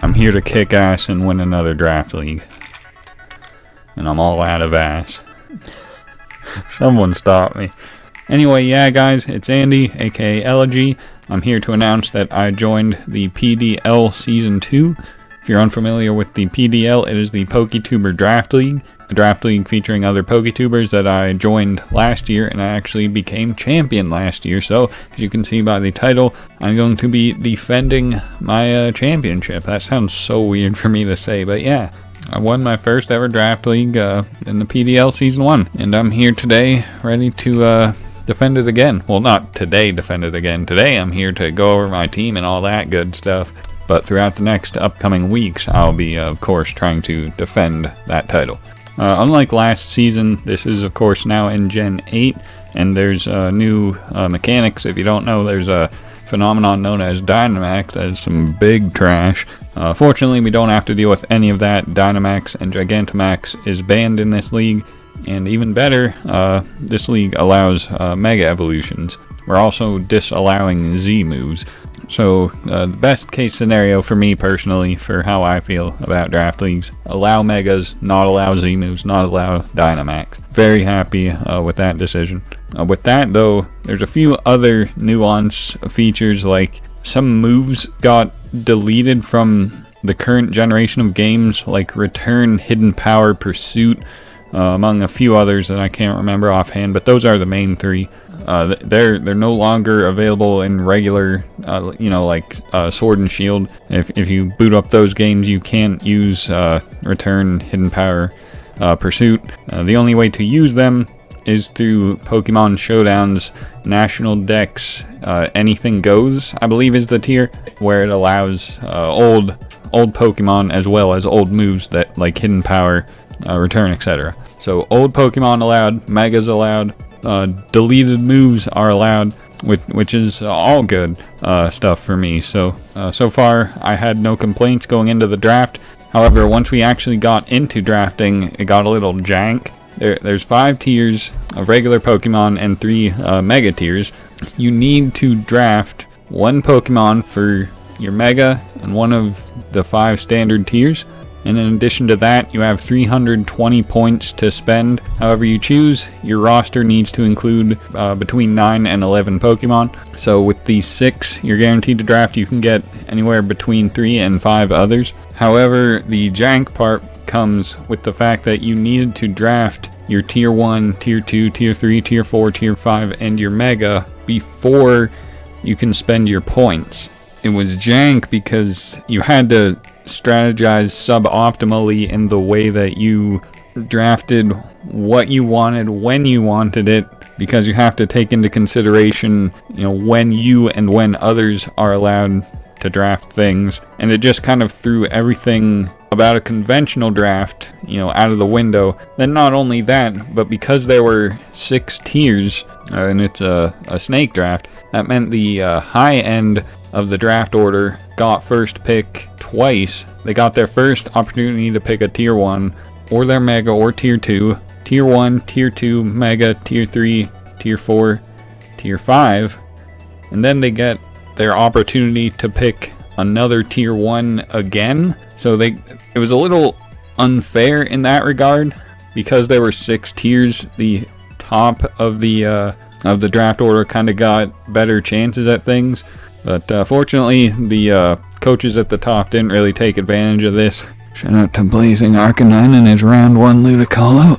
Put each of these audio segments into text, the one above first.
I'm here to kick ass and win another draft league. And I'm all out of ass. Someone stop me. Anyway, yeah guys, it's Andy, aka Elogee. I'm here to announce that I joined the PDL Season 2. If you're unfamiliar with the PDL, it is the PokeTuber Draft League. A draft league featuring other PokeTubers that I joined last year, and I actually became champion last year. So, as you can see by the title, I'm going to be defending my championship. That sounds so weird for me to say, but yeah. I won my first ever draft league in the PDL Season 1, and I'm here today ready to defend it again. Well, not today defend it again. Today I'm here to go over my team and all that good stuff. But throughout the next upcoming weeks, I'll be, of course, trying to defend that title. Unlike last season, this is, of course, now in Gen 8, and there's new mechanics. If you don't know, there's a phenomenon known as Dynamax. That is some big trash. Fortunately, we don't have to deal with any of that. Dynamax and Gigantamax is banned in this league, and even better, this league allows Mega Evolutions. We're also disallowing Z moves. So, the best case scenario for me personally, for how I feel about draft leagues, allow Megas, not allow Z moves, not allow Dynamax. Very happy with that decision. With that though, there's a few other nuance features, like some moves got deleted from the current generation of games, like Return, Hidden Power, Pursuit, among a few others that I can't remember offhand, but those are the main three. They're no longer available in regular, like Sword and Shield. If you boot up those games, you can't use Return, Hidden Power, Pursuit. The only way to use them is through Pokemon Showdown's National Dex. Anything Goes, I believe, is the tier where it allows old Pokemon as well as old moves that like Hidden Power, Return, etc. So old Pokemon allowed, Megas allowed. Deleted moves are allowed, which is all good stuff for me. So far I had no complaints going into the draft. However, once we actually got into drafting, it got a little jank. There's 5 tiers of regular Pokemon and 3 Mega tiers. You need to draft 1 Pokemon for your Mega and 1 of the 5 standard tiers. And in addition to that, you have 320 points to spend. However you choose, your roster needs to include between 9 and 11 Pokemon. So with these 6 you're guaranteed to draft, you can get anywhere between 3 and 5 others. However, the jank part comes with the fact that you needed to draft your Tier 1, Tier 2, Tier 3, Tier 4, Tier 5, and your Mega before you can spend your points. It was jank because you had to strategize suboptimally in the way that you drafted what you wanted when you wanted it, because you have to take into consideration, when you and when others are allowed to draft things, and it just kind of threw everything about a conventional draft, out of the window. Then not only that, but because there were 6 tiers, and it's a snake draft, that meant the high end of the draft order got first pick twice. They got their first opportunity to pick a Tier 1, or their Mega, or Tier 2, Tier 1, Tier 2, Mega, Tier 3, Tier 4, Tier 5, and then they get their opportunity to pick another Tier 1 again. So it was a little unfair in that regard, because there were 6 tiers. The top of the draft order kind of got better chances at things. But fortunately, the coaches at the top didn't really take advantage of this. Shout out to Blazing Arcanine and his round 1 Ludicolo.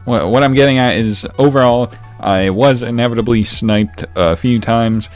What I'm getting at is, overall, I was inevitably sniped a few times.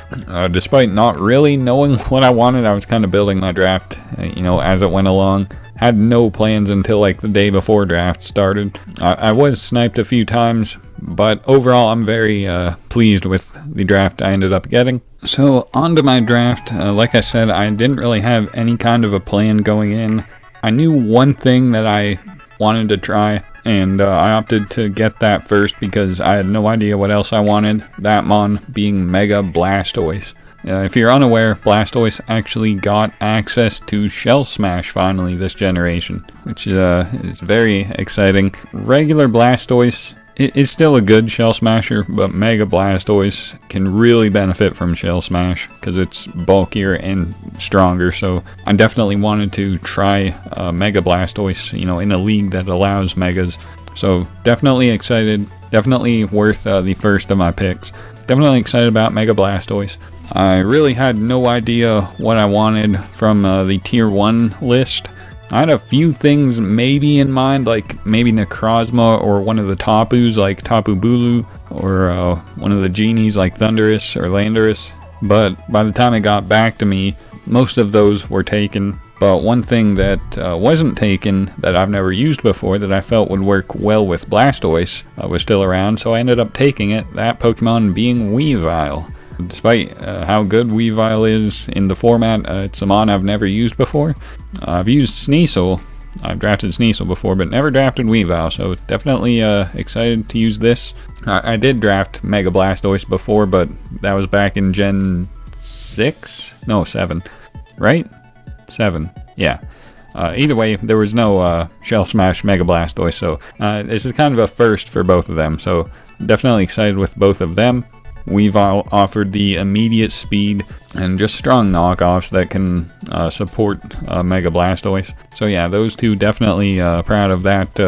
Despite not really knowing what I wanted, I was kind of building my draft, as it went along. Had no plans until like the day before draft started. I was sniped a few times, but overall I'm very pleased with the draft I ended up getting. So on to my draft. Like I said, I didn't really have any kind of a plan going in. I knew one thing that I wanted to try, and I opted to get that first because I had no idea what else I wanted. That mon being Mega Blastoise. If you're unaware, Blastoise actually got access to Shell Smash finally this generation, which is very exciting. Regular Blastoise is still a good Shell Smasher, but Mega Blastoise can really benefit from Shell Smash because it's bulkier and stronger. So I definitely wanted to try Mega Blastoise, you know, in a league that allows Megas. So definitely excited, definitely worth the first of my picks. Definitely excited about Mega Blastoise. I really had no idea what I wanted from the Tier 1 list. I had a few things maybe in mind, like maybe Necrozma or one of the Tapus like Tapu Bulu, or one of the Genies like Thundurus or Landorus. But by the time it got back to me, most of those were taken. But one thing that wasn't taken, that I've never used before, that I felt would work well with Blastoise, was still around, so I ended up taking it, that Pokemon being Weavile. Despite how good Weavile is in the format, it's a mon I've never used before. I've used Sneasel. I've drafted Sneasel before, but never drafted Weavile, so definitely excited to use this. I did draft Mega Blastoise before, but that was back in Gen 6? No, 7. Right? 7. Yeah. Either way, there was no Shell Smash Mega Blastoise, so this is kind of a first for both of them, so definitely excited with both of them. Weavile offered the immediate speed and just strong knockoffs that can support Mega Blastoise. So yeah, those two, definitely proud of that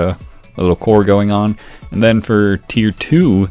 little core going on. And then for Tier 2,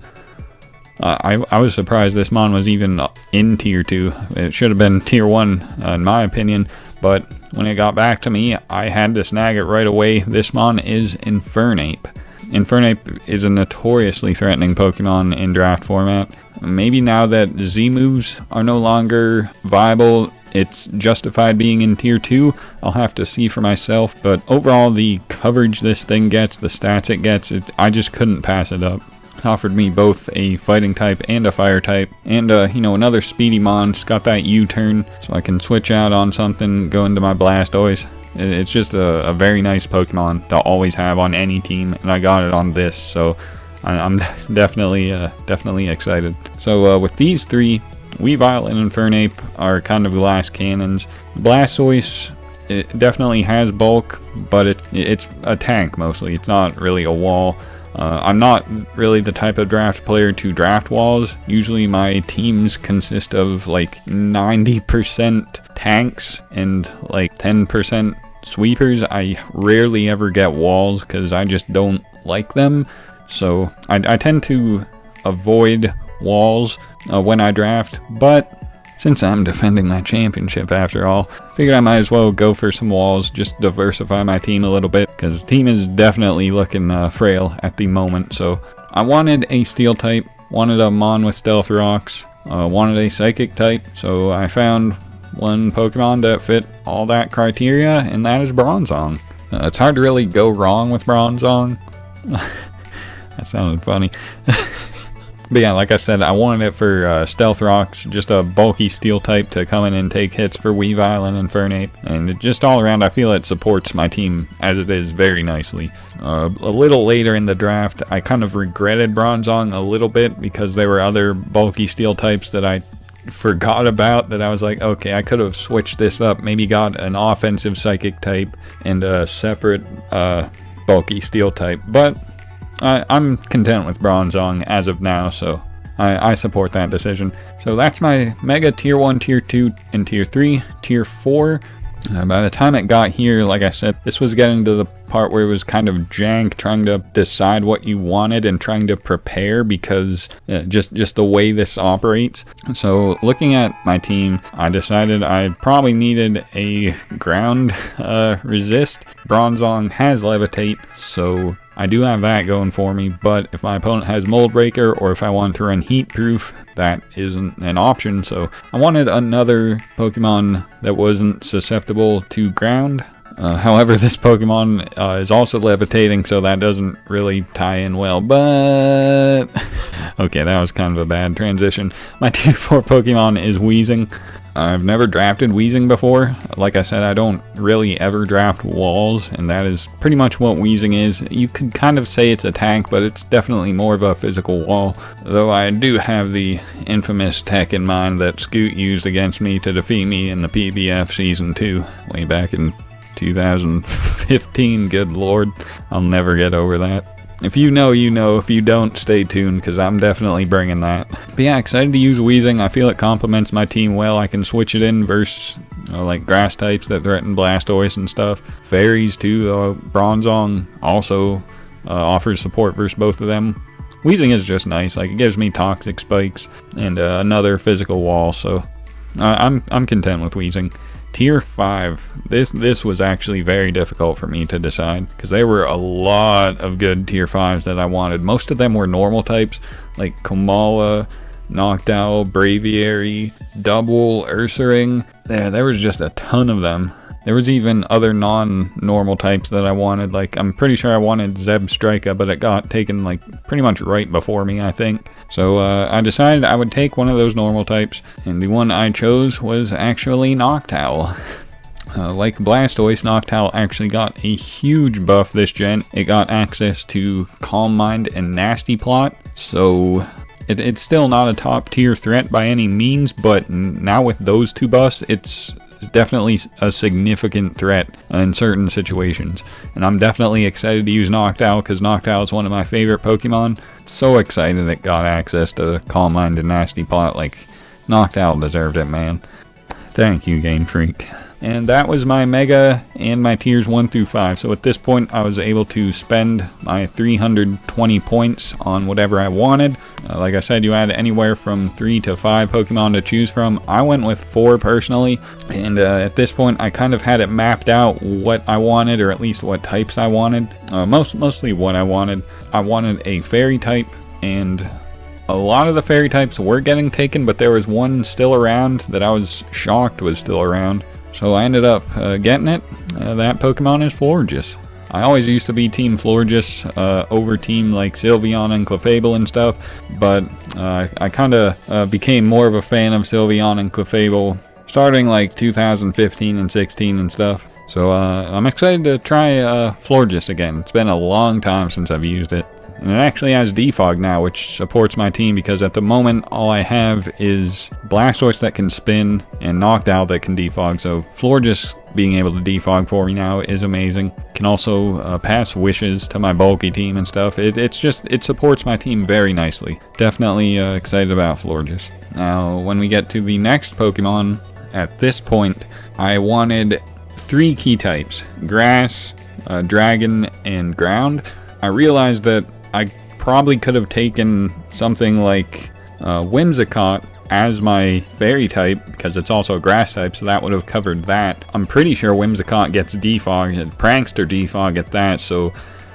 I was surprised this mon was even in Tier 2. It should have been Tier 1 in my opinion, but when it got back to me, I had to snag it right away. This mon is Infernape. Infernape is a notoriously threatening Pokemon in draft format. Maybe now that Z-moves are no longer viable, it's justified being in Tier 2. I'll have to see for myself, but overall the coverage this thing gets, the stats it gets, I just couldn't pass it up. It offered me both a fighting type and a fire type, and you know, another speedy mon. It's got that U-turn, so I can switch out on something, go into my Blastoise. It's just a very nice Pokemon to always have on any team, and I got it on this, so I'm definitely excited. So with these three, Weavile and Infernape are kind of glass cannons. Blastoise, it definitely has bulk, but it's a tank mostly. It's not really a wall. I'm not really the type of draft player to draft walls. Usually my teams consist of like 90% tanks and like 10% sweepers. I rarely ever get walls because I just don't like them. So I tend to avoid walls when I draft, but since I'm defending my championship after all, figured I might as well go for some walls, just diversify my team a little bit, because the team is definitely looking frail at the moment. So I wanted a steel type, wanted a mon with stealth rocks, wanted a psychic type, so I found one Pokemon that fit all that criteria, and that is Bronzong. It's hard to really go wrong with Bronzong. That sounded funny. But yeah, like I said, I wanted it for Stealth Rocks, just a bulky steel type to come in and take hits for Weavile and Infernape. And just all around, I feel it supports my team as it is very nicely. A little later in the draft, I kind of regretted Bronzong a little bit because there were other bulky steel types that I forgot about, that I was like, okay, I could have switched this up, maybe got an offensive psychic type and a separate bulky steel type. But I'm content with Bronzong as of now, so I support that decision. So that's my Mega Tier 1, Tier 2, and Tier 3. Tier 4, by the time it got here, like I said, this was getting to the part where it was kind of jank, trying to decide what you wanted and trying to prepare, because just the way this operates. So looking at my team, I decided I probably needed a ground resist. Bronzong has Levitate, so I do have that going for me, but if my opponent has Mold Breaker, or if I want to run Heat Proof, that isn't an option. So I wanted another Pokemon that wasn't susceptible to ground. However, this Pokemon is also levitating, so that doesn't really tie in well, but okay, that was kind of a bad transition. My Tier 4 Pokemon is Weezing. I've never drafted Weezing before. Like I said, I don't really ever draft walls, and that is pretty much what Weezing is. You could kind of say it's a tank, but it's definitely more of a physical wall. Though I do have the infamous tech in mind that Scoot used against me to defeat me in the PBF Season 2, way back in 2015. Good lord, I'll never get over that. If you know, you know. If you don't, stay tuned, because I'm definitely bringing that. But yeah, excited to use Weezing. I feel it complements my team well. I can switch it in versus like grass types that threaten Blastoise and stuff. Fairies too. Bronzong also offers support versus both of them. Weezing is just nice. Like, it gives me toxic spikes and another physical wall. So I'm content with Weezing. Tier 5. This was actually very difficult for me to decide because there were a lot of good tier 5s that I wanted. Most of them were normal types like Komala, Noctowl, Braviary, Double, Ursaring. There was just a ton of them. There was even other non-normal types that I wanted. Like, I'm pretty sure I wanted Zebstrika, but it got taken like pretty much right before me, I think. So I decided I would take one of those normal types, and the one I chose was actually Noctowl. Like Blastoise, Noctowl actually got a huge buff this gen. It got access to Calm Mind and Nasty Plot, so it's still not a top tier threat by any means, but now with those two buffs, it's definitely a significant threat in certain situations. And I'm definitely excited to use Noctowl because Noctowl is one of my favorite Pokemon. So excited it got access to Calm Mind and Nasty Plot. Like, Noctowl deserved it, man. Thank you, Game Freak. And that was my Mega and my tiers 1 through 5. So at this point, I was able to spend my 320 points on whatever I wanted. Like I said, you had anywhere from 3 to 5 Pokemon to choose from. I went with 4 personally. And at this point, I kind of had it mapped out what I wanted, or at least what types I wanted. Mostly what I wanted. I wanted a Fairy type, and a lot of the Fairy types were getting taken, but there was one still around that I was shocked was still around. So I ended up getting it. That Pokemon is Florges. I always used to be Team Florges over Team like Sylveon and Clefable and stuff, but I kind of became more of a fan of Sylveon and Clefable starting like 2015 and 16 and stuff. So I'm excited to try Florges again. It's been a long time since I've used it. And it actually has Defog now, which supports my team because at the moment all I have is Blastoise that can spin and Noctowl that can defog. So Florges being able to defog for me now is amazing. Can also pass wishes to my bulky team and stuff. It supports my team very nicely. Definitely excited about Florges. Now when we get to the next Pokemon, at this point I wanted 3 key types: Grass, Dragon, and Ground. I realized that I probably could have taken something like Whimsicott as my Fairy type, because it's also a Grass type, so that would have covered that. I'm pretty sure Whimsicott gets Defog, and Prankster Defog at that, so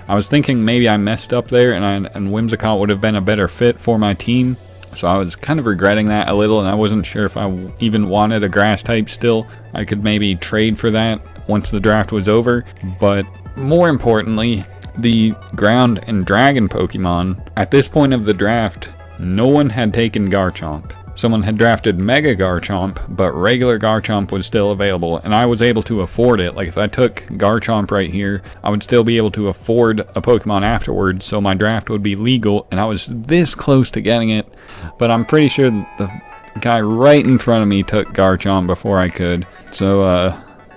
I was thinking maybe I messed up there, and Whimsicott would have been a better fit for my team. So I was kind of regretting that a little, and I wasn't sure if I even wanted a Grass type still. I could maybe trade for that once the draft was over, but more importantly, the Ground and Dragon Pokemon, at this point of the draft, no one had taken Garchomp. Someone had drafted Mega Garchomp, but regular Garchomp was still available, and I was able to afford it. Like, if I took Garchomp right here, I would still be able to afford a Pokemon afterwards, so my draft would be legal, and I was this close to getting it, but I'm pretty sure the guy right in front of me took Garchomp before I could, so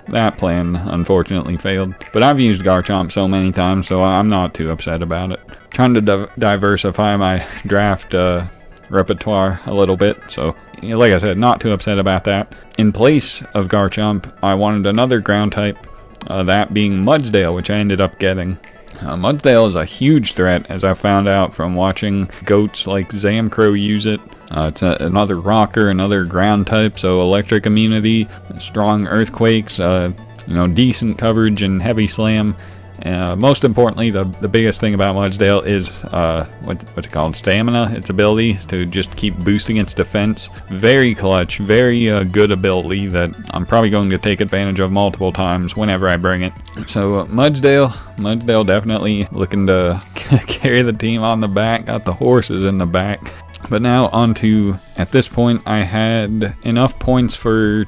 that plan unfortunately failed. But I've used Garchomp so many times, so I'm not too upset about it. Trying to diversify my draft repertoire a little bit, so like I said, not too upset about that. In place of Garchomp, I wanted another ground type, that being Mudsdale, which I ended up getting. Mudsdale is a huge threat, as I found out from watching goats like Zamcro use it. It's another rocker, another ground type, so electric immunity, strong earthquakes, decent coverage and heavy slam. Most importantly, the biggest thing about Mudsdale is what's it called? Stamina. Its ability to just keep boosting its defense. Very clutch, very good ability that I'm probably going to take advantage of multiple times whenever I bring it. So Mudsdale definitely looking to carry the team on the back. Got the horses in the back. But now onto, at this point, I had enough points for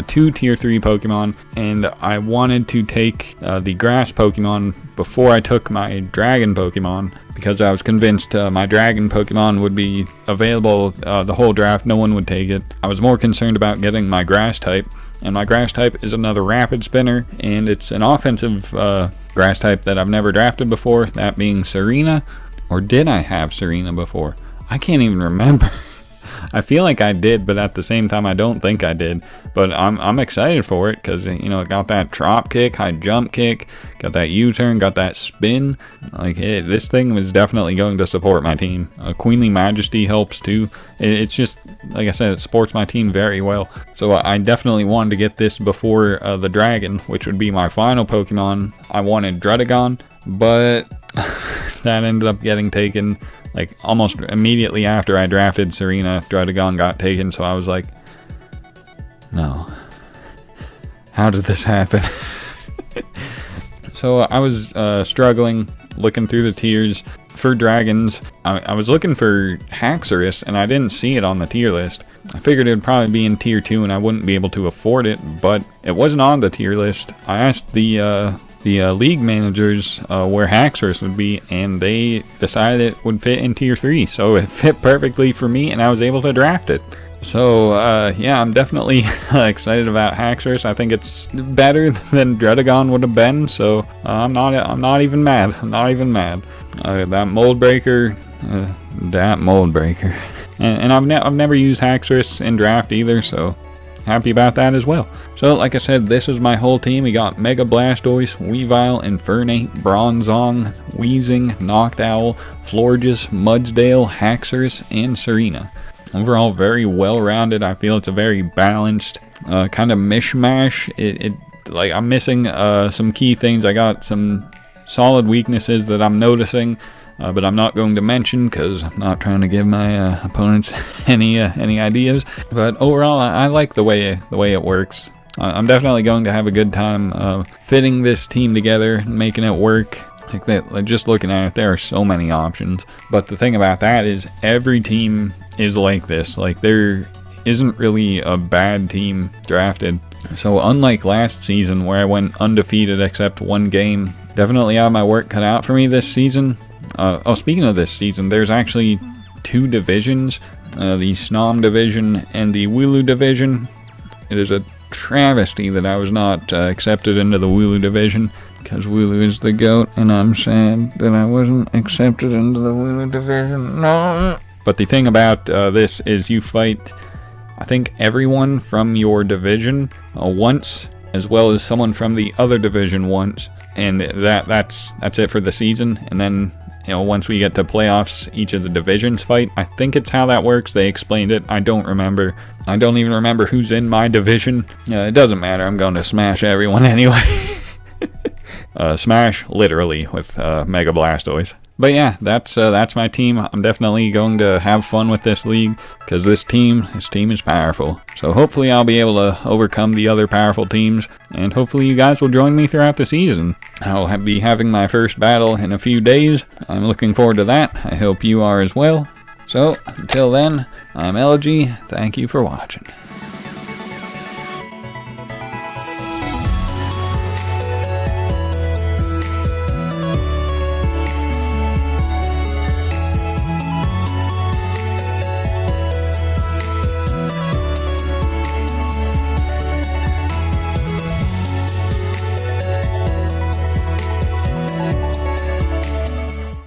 2 tier 3 Pokemon, and I wanted to take the Grass Pokemon before I took my Dragon Pokemon, because I was convinced my Dragon Pokemon would be available the whole draft, no one would take it. I was more concerned about getting my Grass type, and my Grass type is another Rapid Spinner, and it's an offensive Grass type that I've never drafted before, that being Serena. Or did I have Serena before? I can't even remember. I feel like I did, but at the same time, I don't think I did. But I'm excited for it because, you know, it got that drop kick, high jump kick, got that U-turn, got that spin. Like, this thing was definitely going to support my team. Queenly Majesty helps too. It's just, like I said, it supports my team very well. So I definitely wanted to get this before the Dragon, which would be my final Pokemon. I wanted Dredagon, but that ended up getting taken. Like, almost immediately after I drafted Serena, Dredagon got taken, so I was like, no. How did this happen? So I was struggling, looking through the tiers for dragons. I was looking for Haxorus, and I didn't see it on the tier list. I figured it would probably be in tier 2, and I wouldn't be able to afford it, but it wasn't on the tier list. I asked the league managers where Haxorus would be, and they decided it would fit in tier 3, so it fit perfectly for me, and I was able to draft it. So yeah, I'm definitely excited about Haxorus. I think it's better than Dredagon would have been, so I'm not even mad. That mold breaker, and I've never used Haxorus in draft either, so happy about that as well. So, like I said, this is my whole team. We got Mega Blastoise, Weavile, Infernape, Bronzong, Weezing, Noctowl, Florges, Mudsdale, Haxorus, and Serena. Overall, very well-rounded. I feel it's a very balanced kind of mishmash. Like, I'm missing some key things. I got some solid weaknesses that I'm noticing, but I'm not going to mention because I'm not trying to give my opponents any ideas. But overall, I like the way it works. I'm definitely going to have a good time fitting this team together and making it work. Like that, just looking at it, there are so many options. But the thing about that is every team is like this. Like, there isn't really a bad team drafted. So unlike last season where I went undefeated except one game, definitely have my work cut out for me this season. Speaking of this season, there's actually 2 divisions, the Snom division and the Wooloo division. It is a travesty that I was not accepted into the Wooloo division, because Wooloo is the GOAT, and I'm sad that I wasn't accepted into the Wooloo division. No. But the thing about this is you fight, I think, everyone from your division once, as well as someone from the other division once, and that's it for the season. And then, you know, once we get to playoffs, each of the divisions fight. I think it's how that works. They explained it. I don't remember. I don't even remember who's in my division. It doesn't matter. I'm going to smash everyone anyway. Smash, literally, with Mega Blastoise. But yeah, that's my team. I'm definitely going to have fun with this league because this team is powerful. So hopefully I'll be able to overcome the other powerful teams, and hopefully you guys will join me throughout the season. I'll be having my first battle in a few days. I'm looking forward to that. I hope you are as well. So until then, I'm Elogee. Thank you for watching.